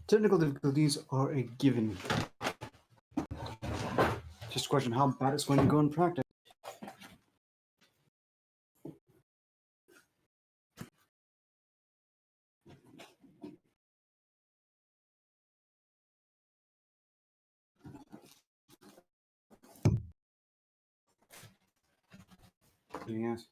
Technical difficulties are a given. Just a question how bad it's going to go in practice. Yes.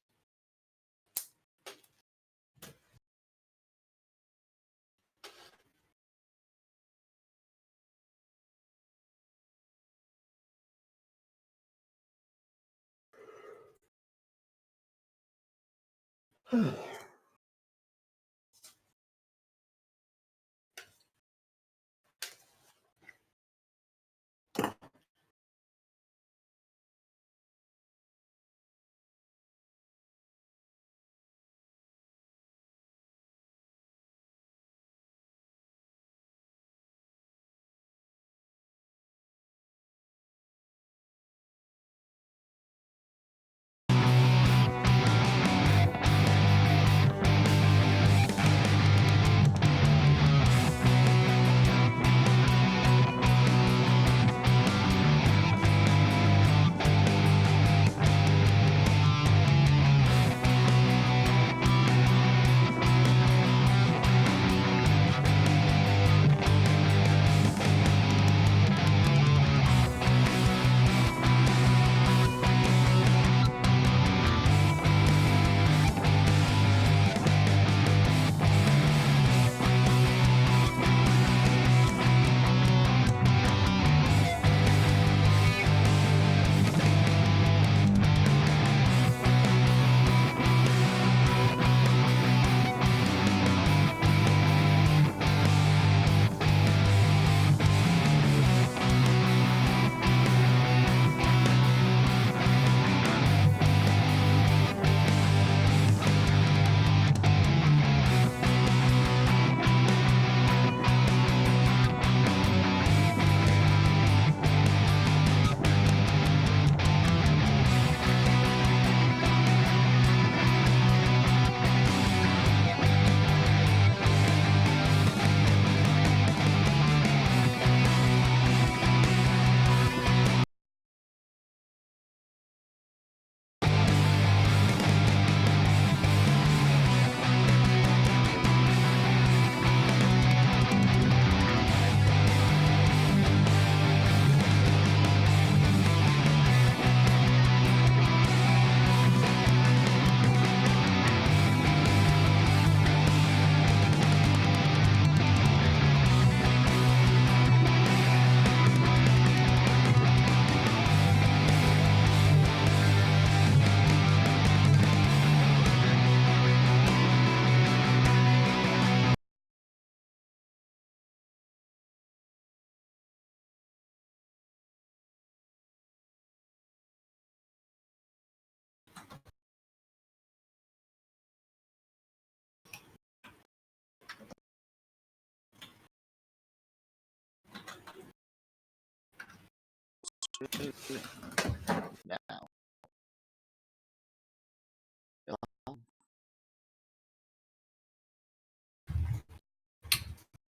Now.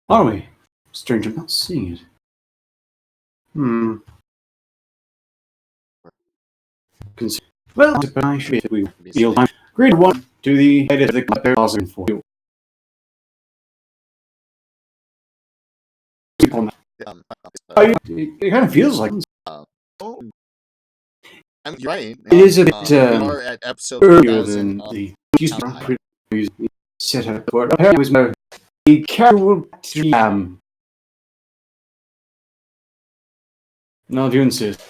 Are we? Strange, I'm not seeing it. Well, I should we yield time. Grade 1 to the edit of the compare positive for you. It kind of feels like Oh, I'm right. it is a bit we are at episode earlier than the set up for it. Apparently, it was more the carol Now, do you insist?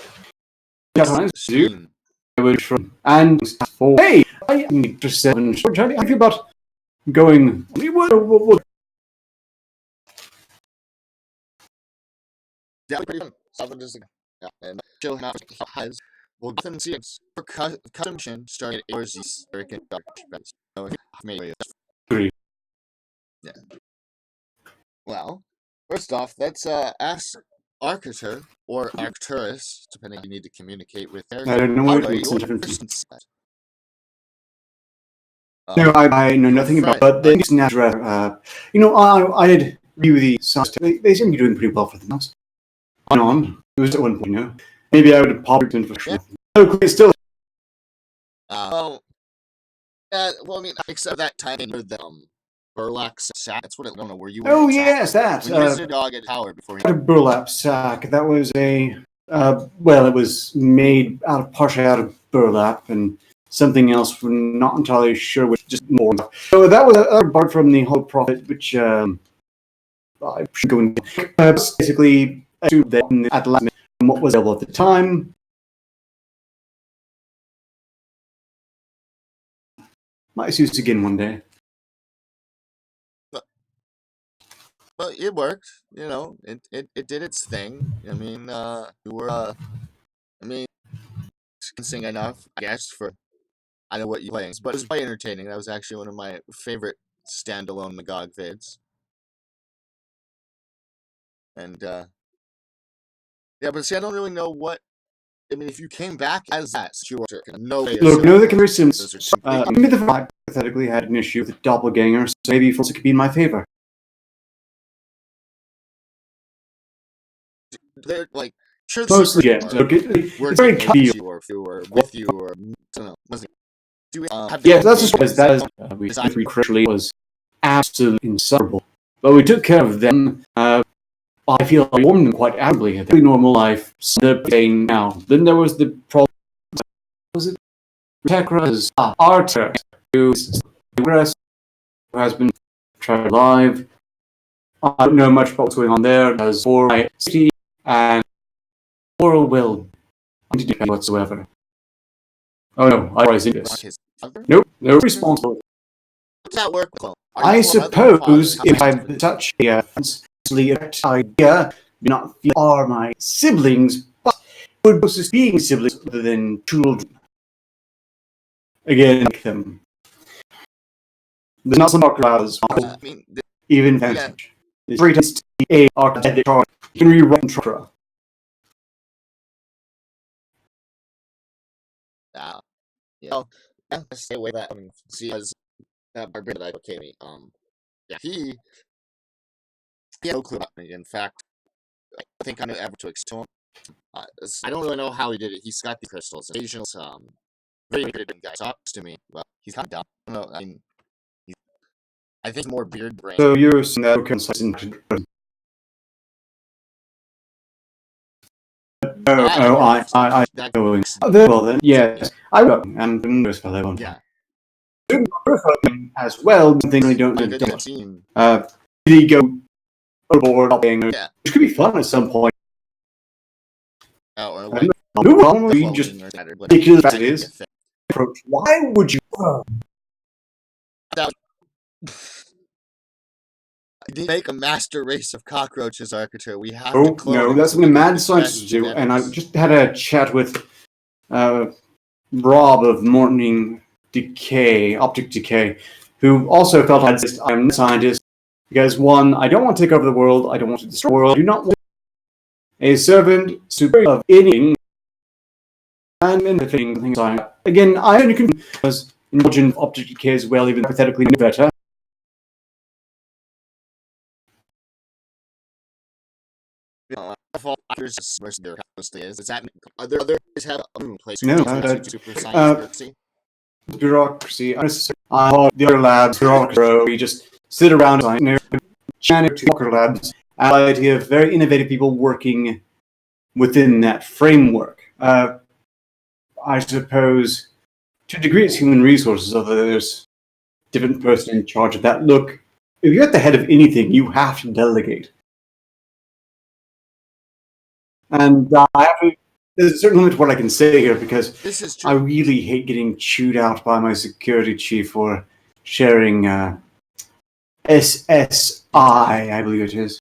I would from and for hey, I need to seven short. How do you feel about going? What? Yeah, pretty fun. Something just and chill out has well nothing seems for consumption starting at hours these American garbage. So maybe Agree. yeah. Well, first off, let's ask Arctur or Arcturus, depending if you need to communicate with her. I don't know How what are it's your different. persons? No, I know nothing about, but the natural. I did review the size. They seem to be doing pretty well for themselves. On, it was at one point, maybe I would have popped in for sure. No, it's still. Well, yeah, well, I mean, except that time with the burlap sack. That's what I don't know. Were you? Oh yes, that. When you used your dog at Howard before. A burlap sack. That was a. Well, it was made partially out of burlap and something else. We're not entirely sure which. Just more. So that was apart from the whole profit, which I should go into. Basically, at the last minute, what was available at the time. Might use again one day. Well, it worked. It did its thing. I mean, you were. I mean, convincing enough, I guess, for I know what you playing, but it was quite entertaining. That was actually one of my favorite standalone Magog vids. And yeah, but see, I don't really know what. I mean, if you came back as that, sure, no way. Look, no, the can be Sims. Maybe the fight hypothetically had an issue with the doppelganger, so maybe it could be in my favor. They're like sure. Mostly, yes. It's very cute. Or if you were with you, or I don't know. Yes, that's just because that is we crucially was absolutely insufferable. But we took care of them. I feel I warmed them quite admirably at their normal life. So they're saying now. Then there was the problem. Was it Tekra's Arter, who has been tried alive. I don't know much about what's going on there, as for my safety and moral will whatsoever. Oh no, I was in this. Nope, they're responsible. Does that work? I suppose if I'm such a idea, not are my siblings, but would just being siblings other than children. Again, like them. There's not some crowds. Even fantastic. It's very tasty. A architect you can rewrite Chakra. Yeah, let's stay away that. I mean, see, as that barbarian that okay me. Yeah, he had no clue about me. In fact, I think I know ever to extol him. I don't really know how he did it. He's got the crystals. Asian, very good guy talks to me. Well, he's kind of dumb. I don't know. I mean, I think more beard brain. So you're saying that I well then, yes, I will, and this fellow. Yeah. As well, things they don't do. Really go overboard, which could be fun at some point. Oh, normally just ridiculous as it is. Approach. Why would you? Make a master race of cockroaches, Arcatur. We have to clone no, that's something mad scientists do. And I just had a chat with Rob of Morning Decay, Optic Decay, who also felt I'm a scientist because one, I don't want to take over the world. I don't want to destroy the world. I do not want a servant superior of anything and anything. Things like that. Again, I only can because indulgent Optic Decay as well, even hypothetically better. Versus their is that other have a moon place? No, super science bureaucracy. The other labs, bureaucracy. We just sit around and labs. And the idea of very innovative people working within that framework. I suppose, to a degree, it's human resources. Although there's a different person in charge of that. Look, if you're at the head of anything, you have to delegate. And there's a certain limit to what I can say here because I really hate getting chewed out by my security chief for sharing SSI, I believe it is.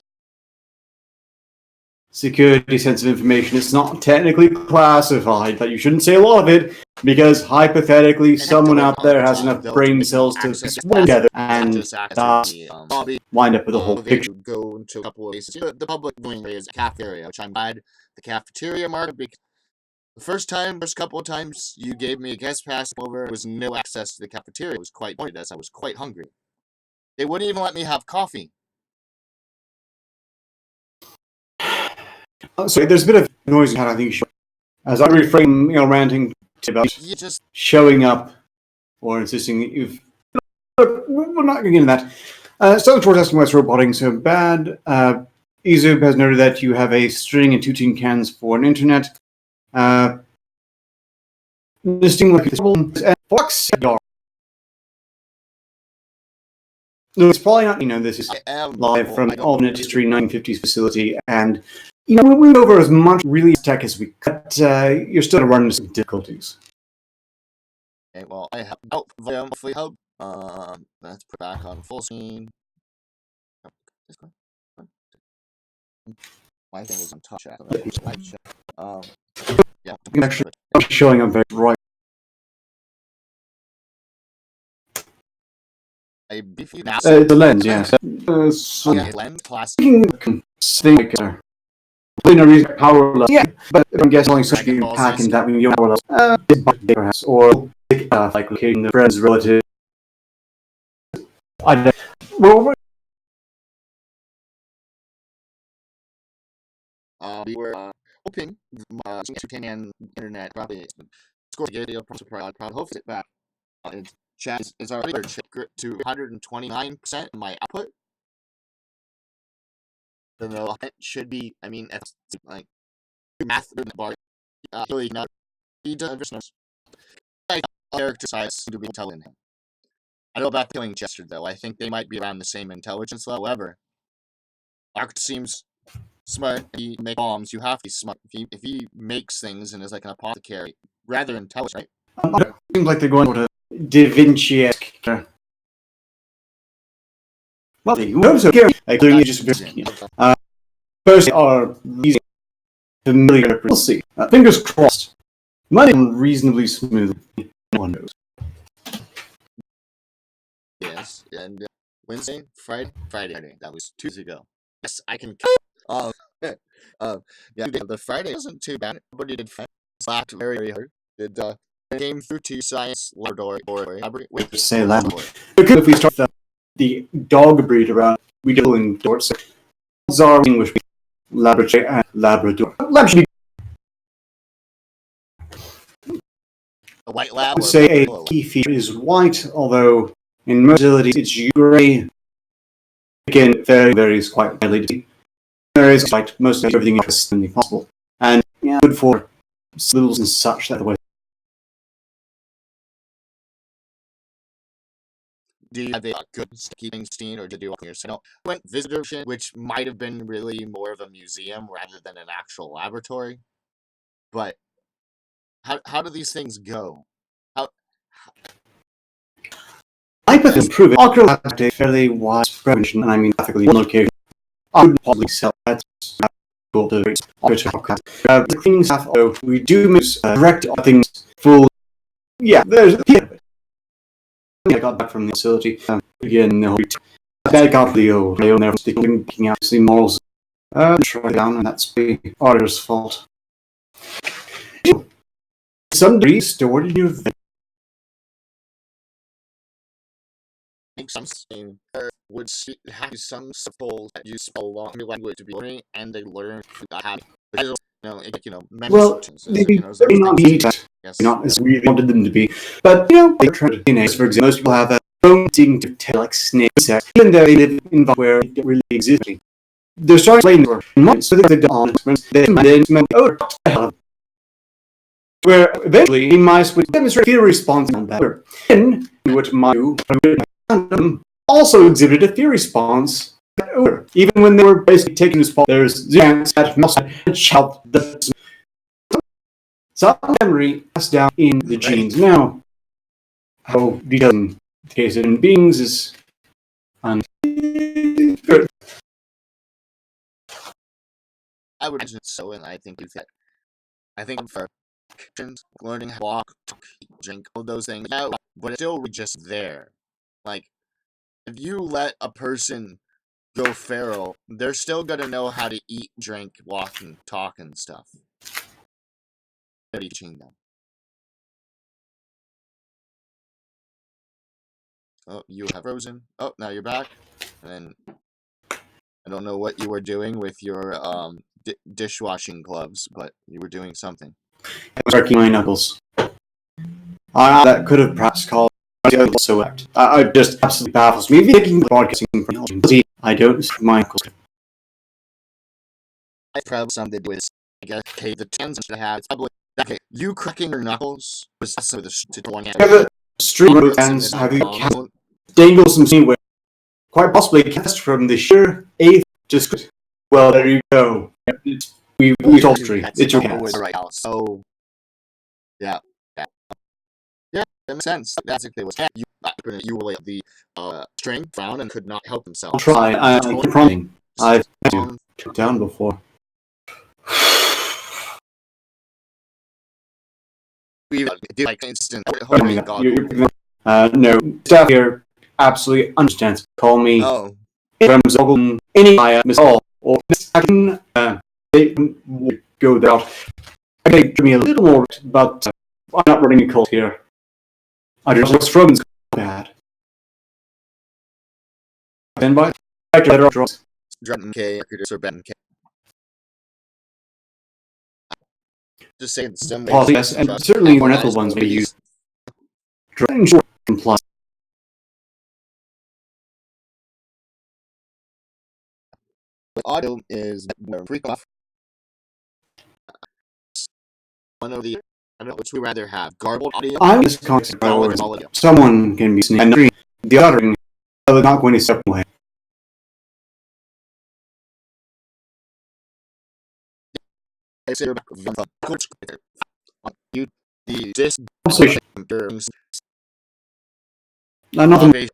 Security sensitive information. It's not technically classified, but you shouldn't say a lot of it because hypothetically someone out there has enough brain cells to swim together and wind up with a whole picture. Go into a couple of places. The public viewing area is a cafeteria, which I'm glad the cafeteria market because the first couple of times you gave me a guest pass over, there was no access to the cafeteria. It was quite pointed as I was quite hungry. They wouldn't even let me have coffee. Sorry, there's a bit of noise in I think you should. As I reframe, ranting about You just showing up or insisting that you've. Look, we're not going to get into that. Still towards asking what's roboting so bad. Izub has noted that you have a string and 2 tin cans for an internet. Listing like problems and Fox. No, it's probably not. This is live from alternate history 950s facility, and we went over as much really tech as we could. You're still going to run into some difficulties. Okay, well, I have out via monthly hub. Let's put back on full screen. My thing is on touch chat. Yeah. I'm actually showing up very right. A beefy now. The lens, yes. Lens class. Thing like no reason powerless. Yeah, but I'm guessing only such a pack in that when you don't perhaps or like locating the friends, relatives. I don't. Well, we were hoping and internet probably score video proud hopefully it back. Chat is already to 129% of my output. So no, it should be. I mean, it's like math bar. Really not. He does character size to be intelligent. I know about killing Chester though. I think they might be around the same intelligence level. However, Arc seems smart. He makes bombs. You have to be smart. If he makes things and is like an apothecary, rather intelligent, right? It seems like they're going to Da Vinci-esque. Well, they also care. Like, they're just first are using familiar. We'll see. Fingers crossed. Might be reasonably smooth. One knows. Yes, and Wednesday, Friday. That was 2 days ago. Yes, I can. Yeah, the Friday wasn't too bad. Nobody did slacked very hard. Did came through to science laboratory. Wait, say that. Because if we start the dog breed around, we do in Dorset. Czar English laboratory and Labrador. Lab should be. A white lab. I would say a key feature is white, although in most facilities it's grey. Again, it varies quite widely. There is like most everything is possible, and yeah, good for littles and such that way. Do you have a good keeping scene, or did you walk yourself? Went visitorship, which might have been really more of a museum rather than an actual laboratory. But how do these things go? I could improve it. Ocular had a fairly wide prevention, and I mean ethically one location. I would probably sell that. Cool to the cleaning staff, although we do miss direct things full. Yeah, there's a bit of it. I got back from the facility. Again, no. I got the old rail never picking out the morals. Try down, and that's the auditor's fault. Some degree stored in your Make some would have some souls that use a long language to be learning, and they learn how to well, they may not be not as we wanted them to be, but they try to DNA. For example, most people have a own thing to tell like snakes, even though they live in environments where it really exists. They're starting to explain so that they're on where eventually mice would demonstrate fear response on that. Then what might do also exhibited a fear response. Even when they were basically taken to spot, there's chance that mouse had shout the some memory passed down in the genes. Now, how detailed in the case of beings is good. I would imagine so, and I think for learning how to walk, drink, all those things, but it's still just there. Like, if you let a person go feral, they're still gonna know how to eat, drink, walk, and talk and stuff. Teaching them. Oh, you have frozen. Oh, now you're back. And then I don't know what you were doing with your dishwashing gloves, but you were doing something. I was working my knuckles. That could have perhaps called also act. I just absolutely baffles me. Taking broadcasting from I don't see my knuckles. I probably something to do with, I guess, okay, the tens should have, it's probably, okay, you cracking your knuckles was also the to one hand. Have a string of hands, have you cast dangles and anywhere. Quite possibly cast from the sheer eighth just well, there you go. We told history. It's your cats. Right now. So yeah. Yeah, that makes sense. That's exactly what's happening. You were like the string found and could not help himself. I'll try. I'm promising. I've took down before. We did like instant. No, staff here absolutely understands. Call me Oh. from any Miss Hall or Miss Akin. They would go there. Okay, give me a little more, but I'm not running a cult here. I just look Strowman's bad. Then by drugs. K, or Ben K. Just saying some Yes, and certainly more ethical ones may use. Drawing short plus. Audio is freak off. One of the, I don't know which we rather have, garbled audio. I'm just conscious of someone can be sneaking. The other they're not going to step away. I say you the disc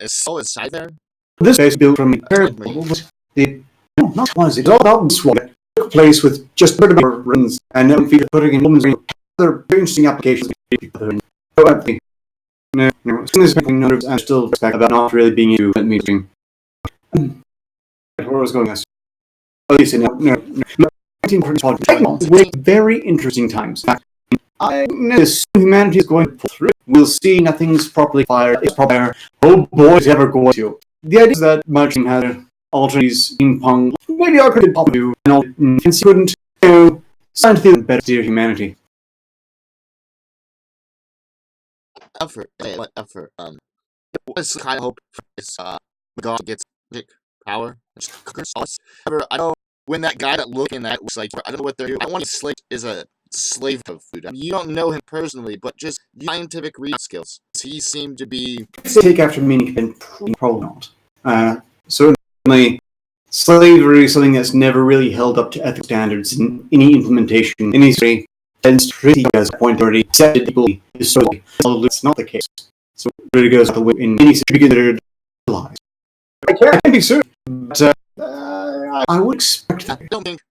is so inside there. This base built from the no, not was it all about this one took place with just vertical runs and then putting in women's other interesting applications. No, as nerves, I'm still respect about not really being able to meet me. Where was going this? Wait, very interesting times. I know humanity is going to pull through. We'll see nothing's properly fired. Oh boy, is ever going to. The idea is that much had alternatives ping pong. Maybe I could do and couldn't scientifically better steer humanity. Effort. It was kind of hope this God gets power. However, I know when that guy that looking at looks like I don't know what they're doing. I want to slave is a slave of food. I mean, you don't know him personally, but just scientific read skills. He seemed to be take after meaning and probably not. Certainly, slavery is something that's never really held up to ethical standards in any implementation in history. And pretty as a point already accepted equally historically. It's not the case. So it really goes the way in any considered lies. I can't be certain, but I would expect that. I don't think.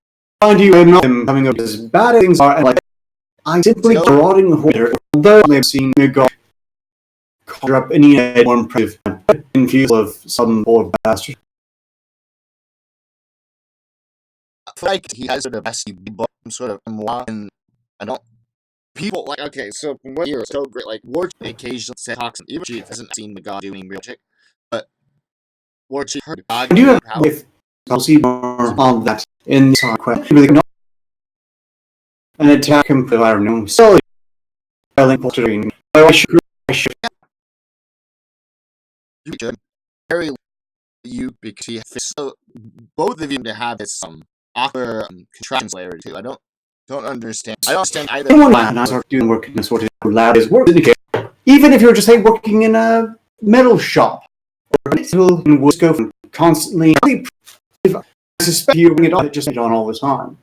Find you and not them coming up as bad as things are, and like I simply prodding the water, although I've seen the God conjure up any more impressive confused of some poor bastard. I feel like he has the best sort of memoir, and I don't. People like okay, so from what you're so great, like War occasionally talks, even she hasn't seen the God doing real shit, but War heard God. I do have with I'll see more on that in the question. Really not an attack him for I don't know. So I link filtering. I should. You should very you because he so both of you to have this awkward contraction layer too. I don't understand. I don't understand either. Anyone and I start doing work in a sort of lab is work indicator. Even if you're just say working in a metal shop or in Wisco constantly. I suspect you bring it on, it just on all the time.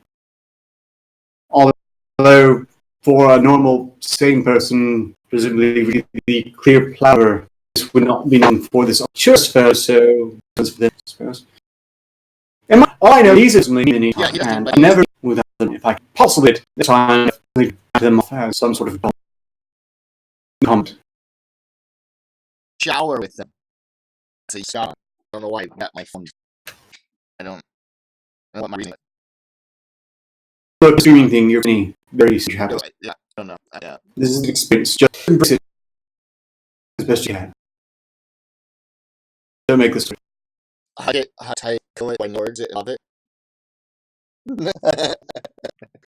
Although for a normal sane person, presumably the clear plower this would not be known for this just first, so and all I know he's certainly in and I never without them if I could possibly try and them off as some sort of comment. Shower with them. So you saw. I don't know why I got my phone. I don't know what my reason. The streaming thing, you're very happy. Yeah, I don't know. This is an experience. Just embrace it as best you can. Don't make this. I get how tight kill it by words. I love it.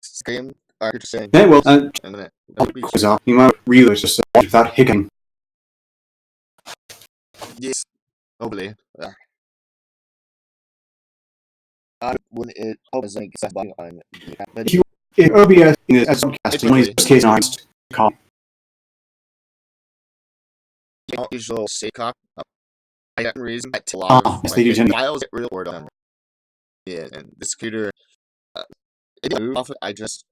Scream, are you saying? Yeah, well, A minute. quiz off. You might realize just without hiccupping. Yes, hopefully. I wouldn't it hope as any button on the If you if OBS is as broadcasting, in Quickly. this case, I just call. usual sitcom. I got reason that a lot of Yes, they do tend to. files get real word on. Yeah, and this computer, it move off it. I just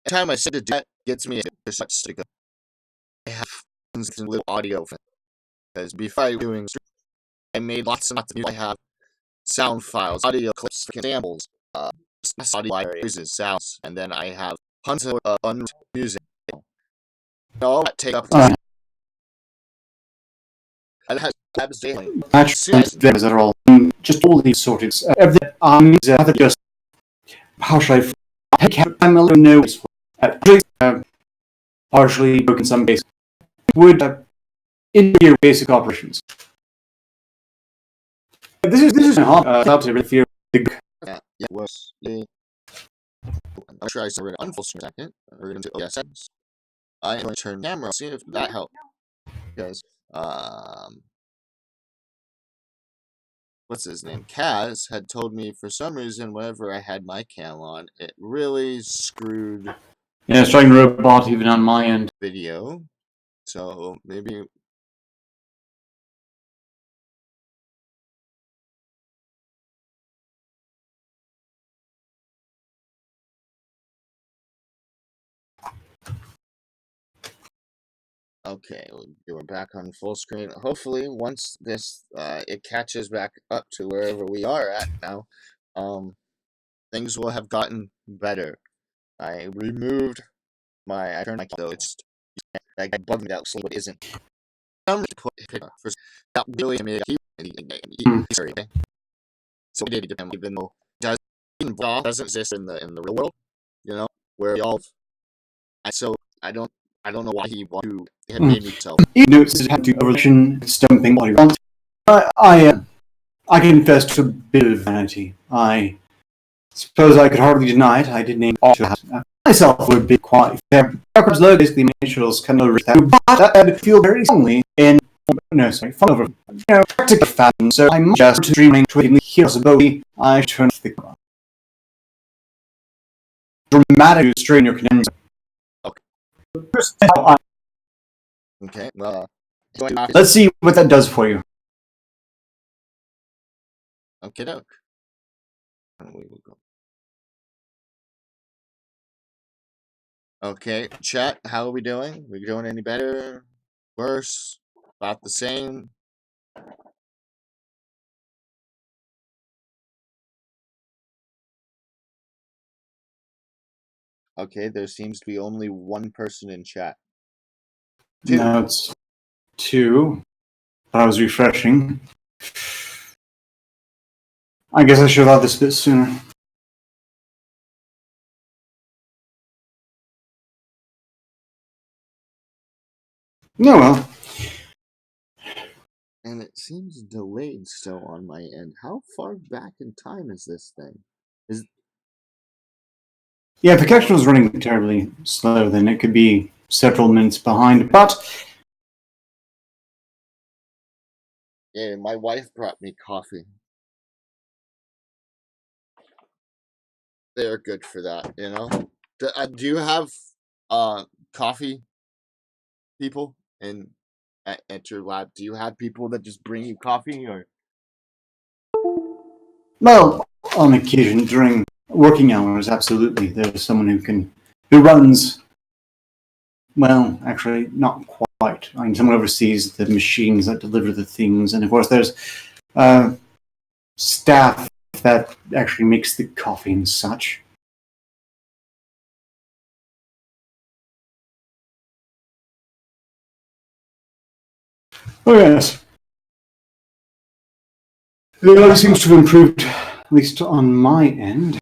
every time I sit to do that, gets me just such to go. I have little audio because before I was doing, I made lots and lots of music. I have sound files, audio clips, samples, audio library uses sounds, and then I have tons of music. All that take up time. And it has tabs daily. Actually, there's are all just all these sorted. Everything just how should I? I'm a little nervous. Partially broken some basic would interfere with basic operations. This is hard. Without to interfere. Yeah, was I'm sure I said we're gonna unfull screen second. We're gonna do settings. I'm going to turn camera. See if that helps, guys. What's his name? Kaz had told me for some reason whenever I had my cam on, it really screwed. Yeah, it's trying robot even on my end. Video. So maybe. Okay, we're back on full screen. Hopefully, once this it catches back up to wherever we are at now, things will have gotten better. I removed I turned my though it's like bugged me out so it isn't. I'm to put for that really made sorry. So we did depend even though doesn't exist in the real world, you know, where we all. So I don't know why he wanted to had made me so. Notices have to overlation stumping body. I confess to a bit of vanity. I suppose I could hardly deny it. I did name myself would be quite fair. Jacob's low basically naturals kind of that, but I feel very strongly in fun over practical fashion. So I'm just dreaming to hear ability. I turn to the dramatic strain your conundrum. Okay, well, let's see what that does for you. Okay, doke. We will go. Okay, chat. How are we doing? We doing any better? Worse? About the same? Okay, there seems to be only one person in chat. Two. No, it's two. I was refreshing. I guess I should have had this a bit sooner. No, well. And it seems delayed still on my end. How far back in time is this thing? Yeah, if the connection was running terribly slow, then it could be several minutes behind. But yeah, my wife brought me coffee. They're good for that, you know. Do you have coffee people at your lab? Do you have people that just bring you coffee or? well, on occasion during working hours, absolutely, there's someone who runs. Well, actually, not quite. I mean, someone oversees the machines that deliver the things, and of course, there's staff that actually makes the coffee and such. Oh yes, the audio seems to have improved, at least on my end.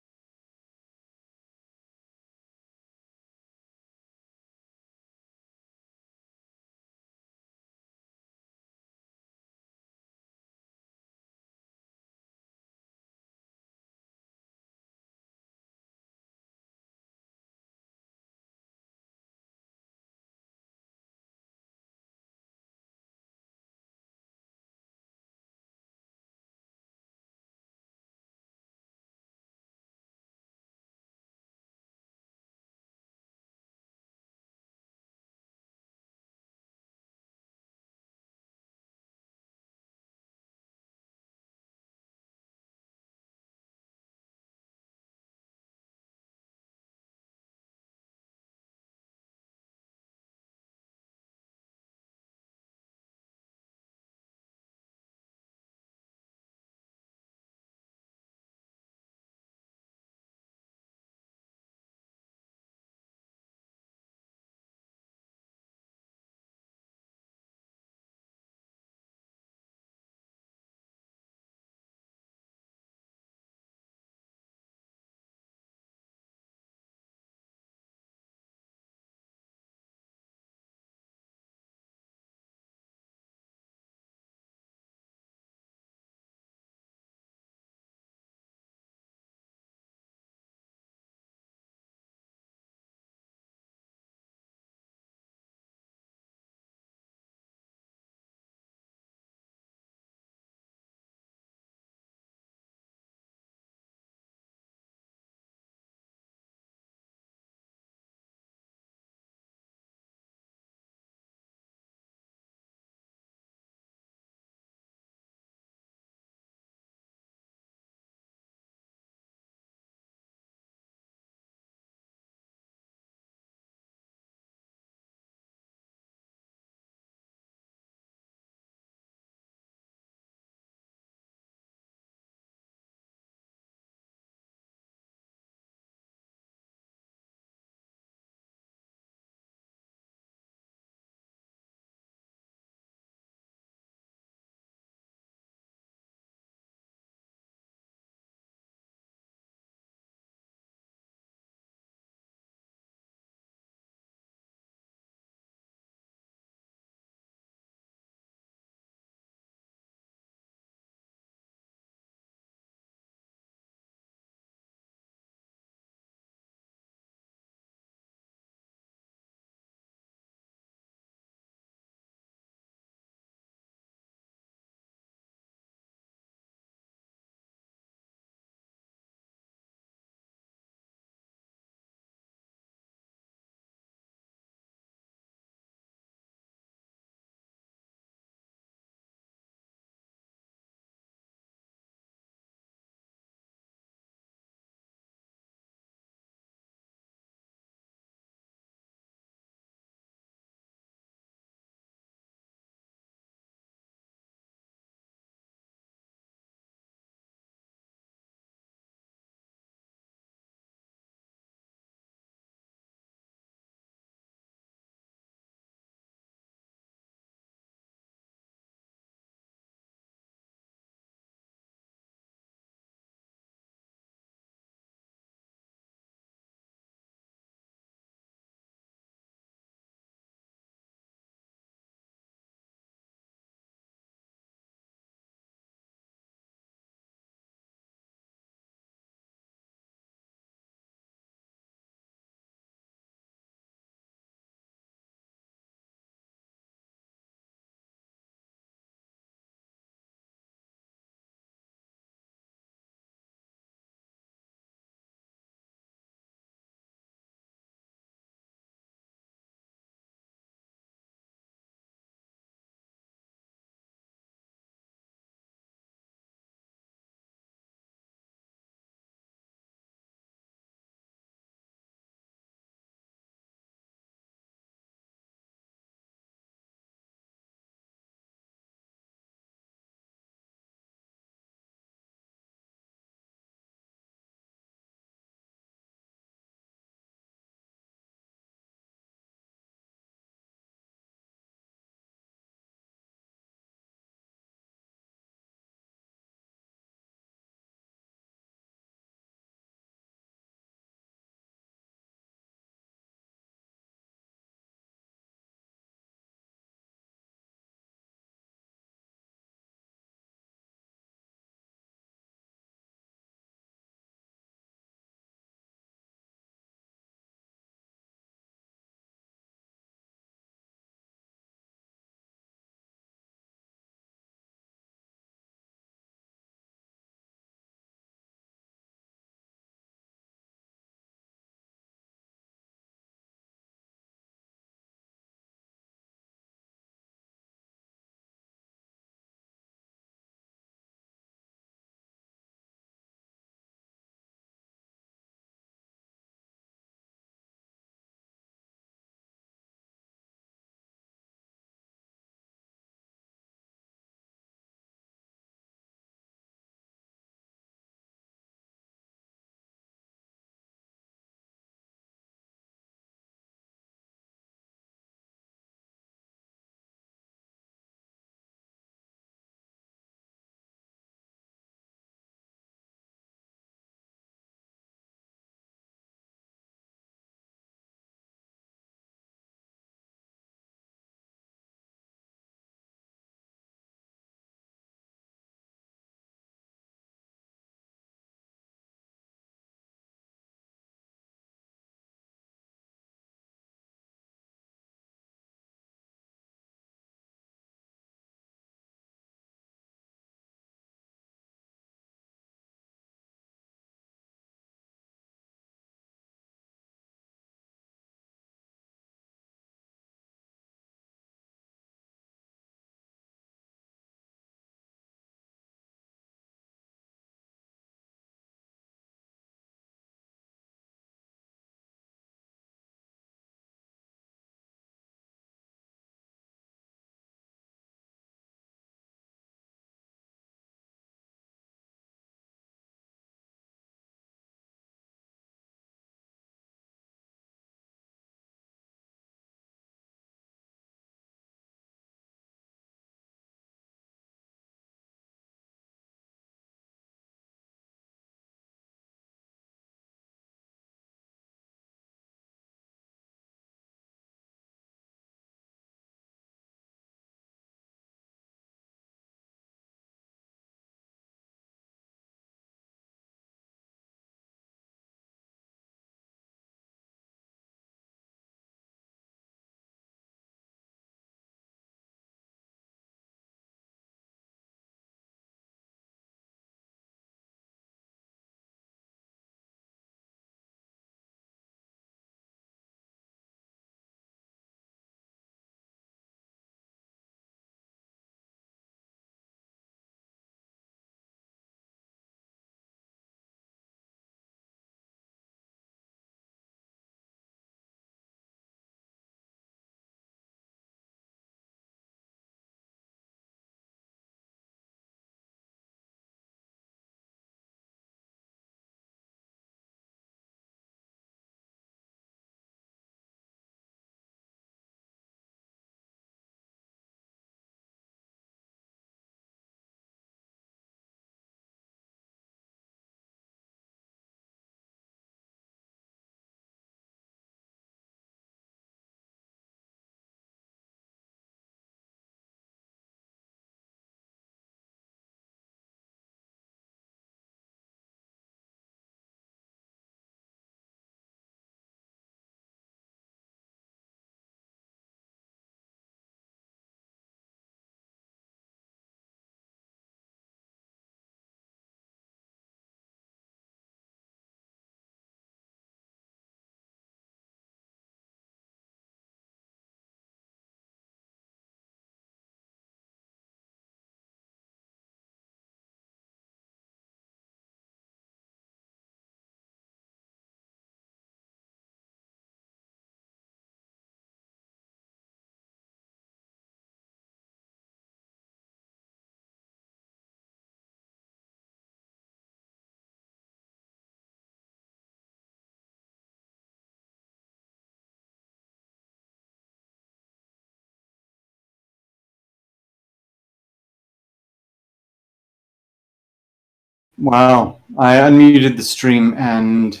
Wow, I unmuted the stream and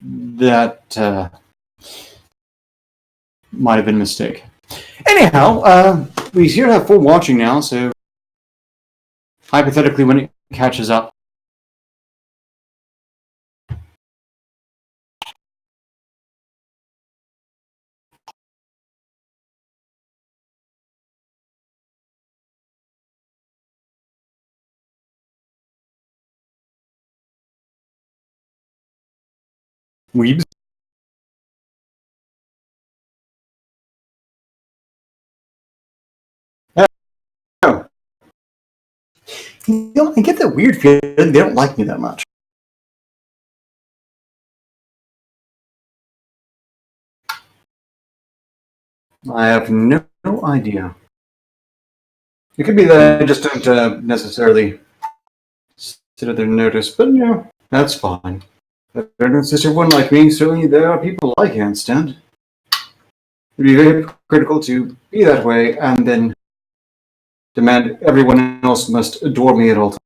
that might have been a mistake. Anyhow, we here have full watching now, so hypothetically when it catches up. Weebs. Oh. You know, I get that weird feeling they don't like me that much. I have no idea. It could be that I just don't necessarily sit there and notice, but you know, that's fine. If there's just everyone like me, certainly there are people I can't stand. It'd be very critical to be that way and then demand everyone else must adore me at all times.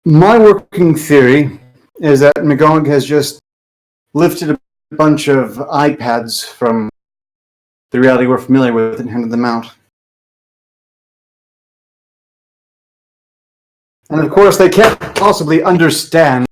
My working theory is that McGonagall has just lifted a bunch of iPads from the reality we're familiar with and handed them out. And of course, they can't possibly understand.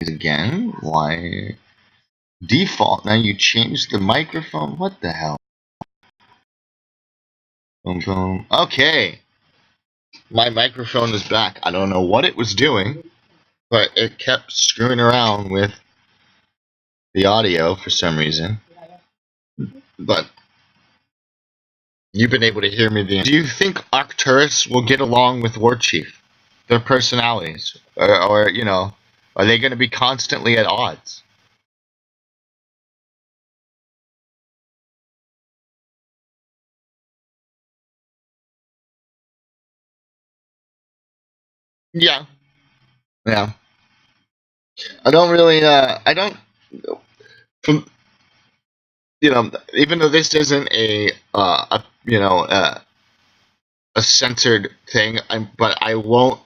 Again? Why? Default. Now you changed the microphone? What the hell? Boom, boom. Okay. My microphone is back. I don't know what it was doing, but it kept screwing around with the audio for some reason. But you've been able to hear me. Do you think Arcturus will get along with Warchief? Their personalities? Or you know, are they going to be constantly at odds? Yeah. Yeah. I don't really, I don't, from, you know, even though this isn't you know, a censored thing, but I won't